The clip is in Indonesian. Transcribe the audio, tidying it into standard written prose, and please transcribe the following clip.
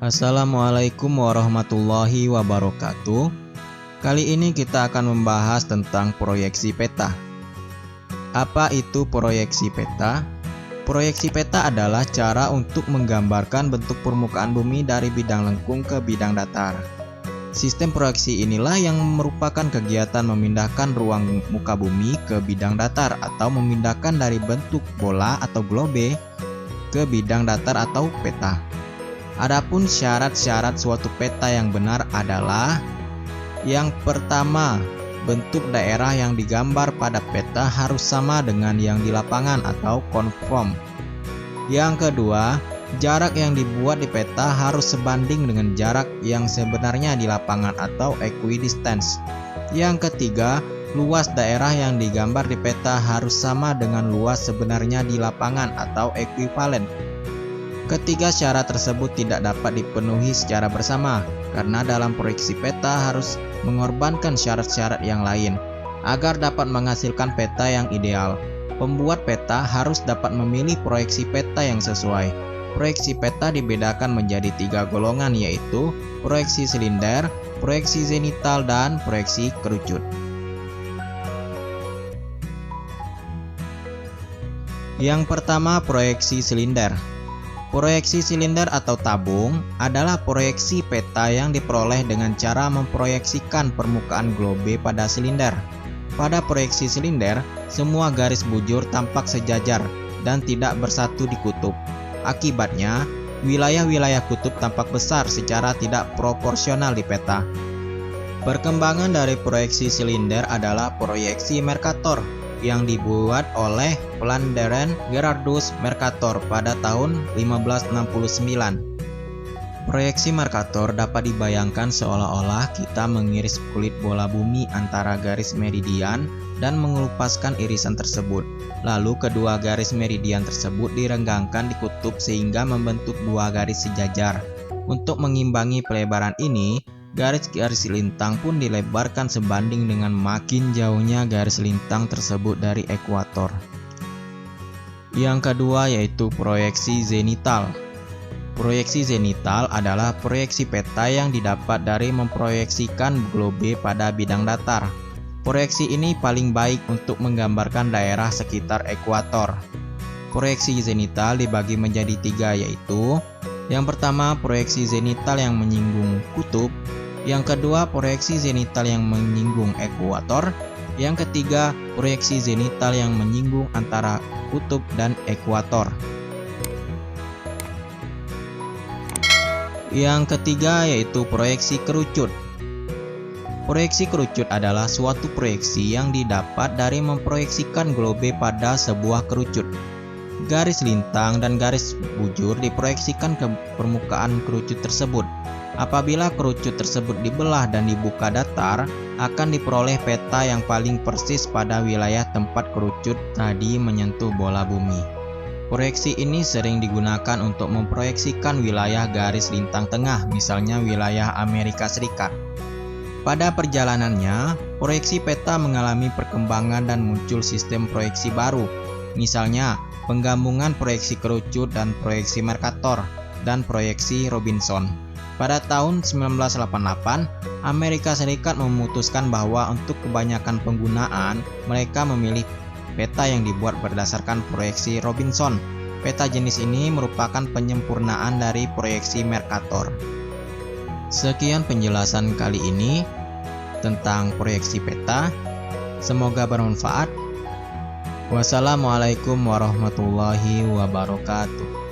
Assalamualaikum warahmatullahi wabarakatuh. Kali ini kita akan membahas tentang proyeksi peta. Apa itu proyeksi peta? Proyeksi peta adalah cara untuk menggambarkan bentuk permukaan bumi dari bidang lengkung ke bidang datar. Sistem proyeksi inilah yang merupakan kegiatan memindahkan ruang muka bumi ke bidang datar atau memindahkan dari bentuk bola atau globe ke bidang datar atau peta. Adapun syarat-syarat suatu peta yang benar adalah: yang pertama, bentuk daerah yang digambar pada peta harus sama dengan yang di lapangan atau konform. Yang kedua, jarak yang dibuat di peta harus sebanding dengan jarak yang sebenarnya di lapangan atau equidistance. Yang ketiga, luas daerah yang digambar di peta harus sama dengan luas sebenarnya di lapangan atau ekuivalen. Ketiga syarat tersebut tidak dapat dipenuhi secara bersama karena dalam proyeksi peta harus mengorbankan syarat-syarat yang lain agar dapat menghasilkan peta yang ideal. Pembuat peta harus dapat memilih proyeksi peta yang sesuai. Proyeksi peta dibedakan menjadi 3 golongan, yaitu proyeksi silinder, proyeksi zenital, dan proyeksi kerucut. Yang pertama, proyeksi silinder. Proyeksi silinder atau tabung adalah proyeksi peta yang diperoleh dengan cara memproyeksikan permukaan globe pada silinder. Pada proyeksi silinder, semua garis bujur tampak sejajar dan tidak bersatu di kutub. Akibatnya, wilayah-wilayah kutub tampak besar secara tidak proporsional di peta. Perkembangan dari proyeksi silinder adalah proyeksi Mercator yang dibuat oleh Planck Gerardus Mercator pada tahun 1569. Proyeksi Mercator dapat dibayangkan seolah-olah kita mengiris kulit bola bumi antara garis meridian dan mengelupaskan irisan tersebut. Lalu kedua garis meridian tersebut direnggangkan di kutub sehingga membentuk dua garis sejajar. Untuk mengimbangi pelebaran ini, garis-garis lintang pun dilebarkan sebanding dengan makin jauhnya garis lintang tersebut dari ekuator. Yang kedua yaitu proyeksi zenital. Proyeksi zenital adalah proyeksi peta yang didapat dari memproyeksikan globe pada bidang datar. Proyeksi ini paling baik untuk menggambarkan daerah sekitar ekuator. Proyeksi zenital dibagi menjadi 3, yaitu: yang pertama, proyeksi zenital yang menyinggung kutub. Yang kedua, proyeksi zenital yang menyinggung ekuator. Yang ketiga, proyeksi zenital yang menyinggung antara kutub dan ekuator. Yang ketiga yaitu proyeksi kerucut. Proyeksi kerucut adalah suatu proyeksi yang didapat dari memproyeksikan globe pada sebuah kerucut. Garis lintang dan garis bujur diproyeksikan ke permukaan kerucut tersebut. Apabila kerucut tersebut dibelah dan dibuka datar, akan diperoleh peta yang paling persis pada wilayah tempat kerucut tadi menyentuh bola bumi. Proyeksi ini sering digunakan untuk memproyeksikan wilayah garis lintang tengah, misalnya wilayah Amerika Serikat. Pada perjalanannya, proyeksi peta mengalami perkembangan dan muncul sistem proyeksi baru, misalnya penggabungan proyeksi kerucut dan proyeksi Mercator dan proyeksi Robinson. Pada tahun 1988, Amerika Serikat memutuskan bahwa untuk kebanyakan penggunaan, mereka memilih peta yang dibuat berdasarkan proyeksi Robinson. Peta jenis ini merupakan penyempurnaan dari proyeksi Mercator. Sekian penjelasan kali ini tentang proyeksi peta. Semoga bermanfaat. Wassalamualaikum warahmatullahi wabarakatuh.